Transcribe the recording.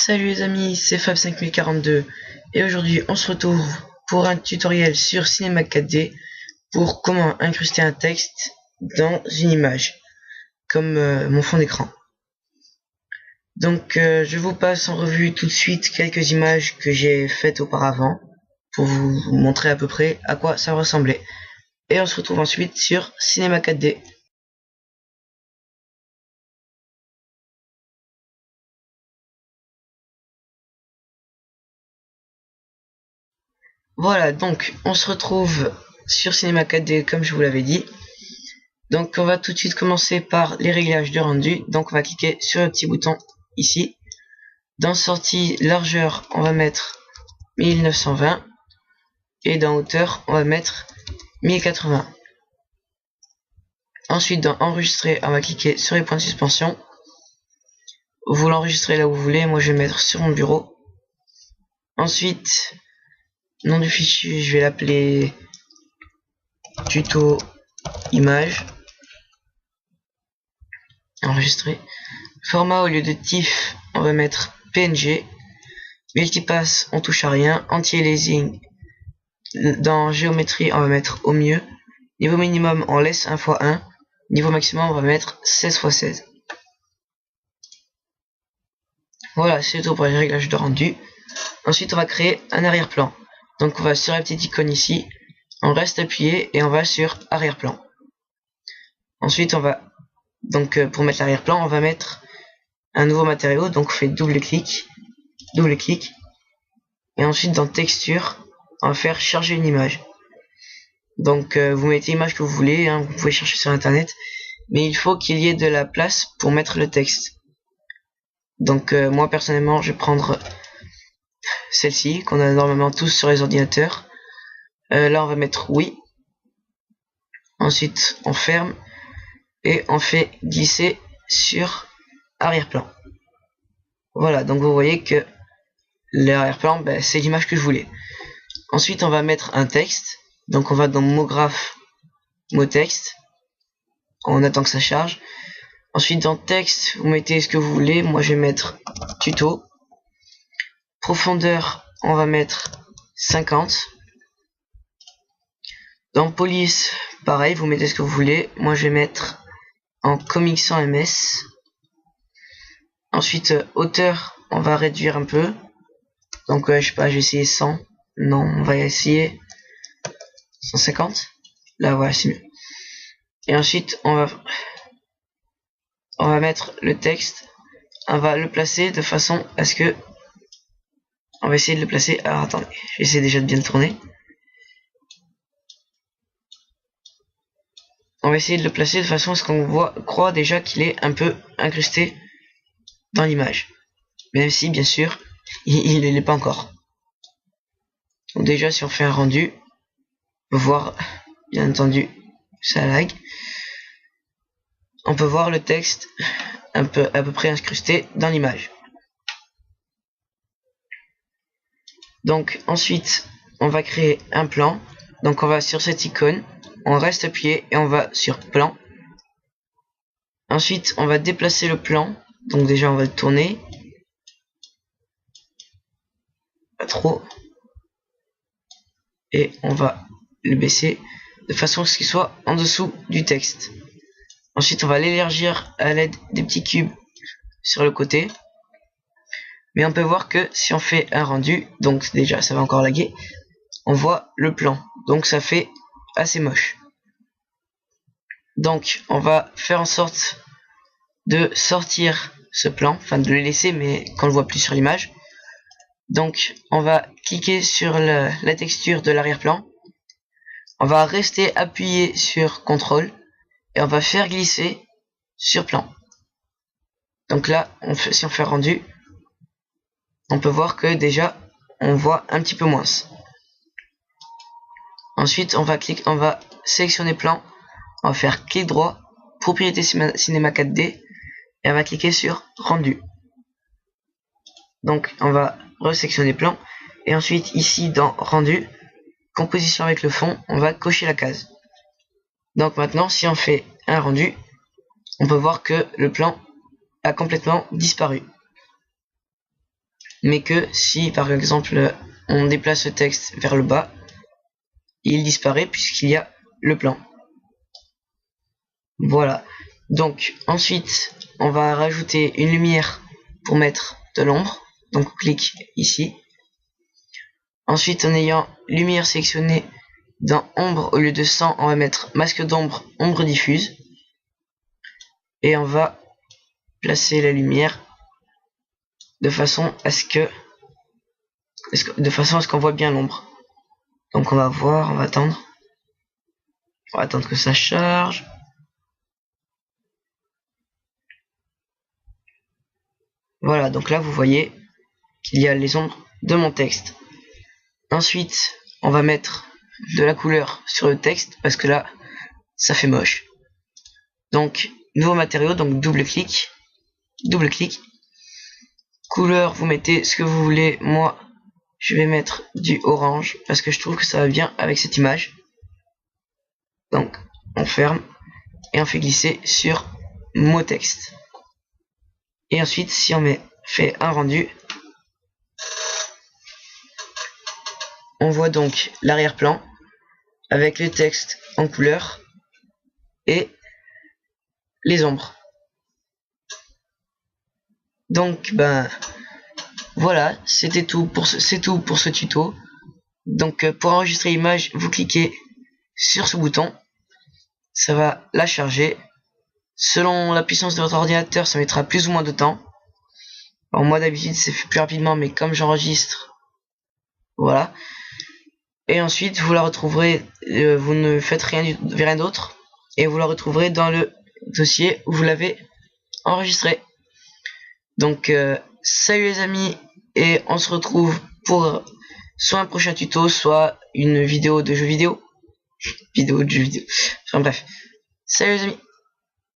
Salut les amis, c'est Fab5042 et aujourd'hui on se retrouve pour un tutoriel sur Cinema 4D pour comment incruster un texte dans une image comme mon fond d'écran. Donc je vous passe en revue tout de suite quelques images que j'ai faites auparavant pour vous montrer à peu près à quoi ça ressemblait. Et on se retrouve ensuite sur Cinema 4D. Voilà, donc on se retrouve sur Cinema 4D comme je vous l'avais dit. Donc on va tout de suite commencer par les réglages de rendu. Donc on va cliquer sur le petit bouton ici. Dans sortie largeur, on va mettre 1920 et dans hauteur, on va mettre 1080. Ensuite dans enregistrer, on va cliquer sur les points de suspension. Vous l'enregistrez là où vous voulez, moi je vais mettre sur mon bureau. Ensuite, nom du fichier, je vais l'appeler tuto image. Enregistrer. Format, au lieu de TIFF, on va mettre PNG. Multipass, on touche à rien. Anti-aliasing, dans géométrie, on va mettre au mieux. Niveau minimum, on laisse 1x1. Niveau maximum, on va mettre 16x16. Voilà, c'est tout pour les réglages de rendu. Ensuite, on va créer un arrière-plan. Donc, on va sur la petite icône ici. On reste appuyé et on va sur arrière-plan. Ensuite, on va, donc, pour mettre l'arrière-plan, on va mettre un nouveau matériau. Donc, on fait double clic. Et ensuite, dans texture, on va faire charger une image. Donc, vous mettez l'image que vous voulez, hein, vous pouvez chercher sur internet. Mais il faut qu'il y ait de la place pour mettre le texte. Donc, moi, personnellement, je vais prendre celle-ci, qu'on a normalement tous sur les ordinateurs. Là, on va mettre oui. Ensuite, on ferme. Et on fait glisser sur arrière-plan. Voilà, donc vous voyez que l'arrière-plan, c'est l'image que je voulais. Ensuite, on va mettre un texte. Donc, on va dans mot graphe, mot texte. On attend que ça charge. Ensuite, dans texte, vous mettez ce que vous voulez. Moi, je vais mettre tuto. Profondeur, on va mettre 50. Dans police, pareil, vous mettez ce que vous voulez. Moi, je vais mettre en comics sans ms. Ensuite, hauteur, on va réduire un peu. Donc, je sais pas, je vais essayer 100. Non, on va essayer 150. Là, voilà, c'est mieux. Et ensuite, on va mettre le texte. On va le placer de façon à ce que... On va essayer de le placer... Alors, attendez, j'essaie déjà de bien le tourner. On va essayer de le placer de façon à ce qu'on croit déjà qu'il est un peu incrusté dans l'image. Même si, bien sûr, il ne l'est pas encore. Donc déjà, si on fait un rendu, on peut voir, bien entendu, ça lag. On peut voir le texte à peu près incrusté dans l'image. Donc ensuite, on va créer un plan. Donc on va sur cette icône, on reste appuyé et on va sur plan. Ensuite, on va déplacer le plan. Donc déjà, on va le tourner. Pas trop. Et on va le baisser de façon à ce qu'il soit en dessous du texte. Ensuite, on va l'élargir à l'aide des petits cubes sur le côté. Mais on peut voir que si on fait un rendu, donc déjà ça va encore laguer, on voit le plan. Donc ça fait assez moche. Donc on va faire en sorte de sortir ce plan, enfin de le laisser mais qu'on le voit plus sur l'image. Donc on va cliquer sur la texture de l'arrière-plan. On va rester appuyé sur CTRL et on va faire glisser sur plan. Donc là, si on fait rendu, on peut voir que déjà on voit un petit peu moins. Ensuite, on va sélectionner plan, on va faire clic droit, propriété Cinema 4D et on va cliquer sur rendu. Donc on va resélectionner plan et ensuite ici dans rendu, composition avec le fond, on va cocher la case. Donc maintenant, si on fait un rendu, on peut voir que le plan a complètement disparu. mais que si par exemple on déplace le texte vers le bas, il disparaît puisqu'il y a le plan. Voilà. Donc ensuite on va rajouter une lumière pour mettre de l'ombre. Donc on clique ici. Ensuite, en ayant lumière sélectionnée dans ombre au lieu de 100, on va mettre masque d'ombre, ombre diffuse. Et on va placer la lumière de façon à ce qu'on voit bien l'ombre. Donc on va voir, on va attendre. On va attendre que ça charge. Voilà, donc là vous voyez qu'il y a les ombres de mon texte. Ensuite, on va mettre de la couleur sur le texte parce que là, ça fait moche. Donc, nouveau matériau, donc double clic. Couleur, vous mettez ce que vous voulez. Moi, je vais mettre du orange parce que je trouve que ça va bien avec cette image. Donc, on ferme et on fait glisser sur mot texte. Et ensuite, si on fait un rendu, on voit donc l'arrière-plan avec le texte en couleur et les ombres. Donc voilà, c'est tout pour ce tuto. Donc pour enregistrer l'image, vous cliquez sur ce bouton, ça va la charger. Selon la puissance de votre ordinateur, ça mettra plus ou moins de temps. Alors moi d'habitude c'est fait plus rapidement, mais comme j'enregistre, voilà. Et ensuite vous la retrouverez, vous ne faites rien d'autre, et vous la retrouverez dans le dossier où vous l'avez enregistré. Donc salut les amis, et on se retrouve pour soit un prochain tuto, soit une vidéo de jeux vidéo. Enfin bref, salut les amis.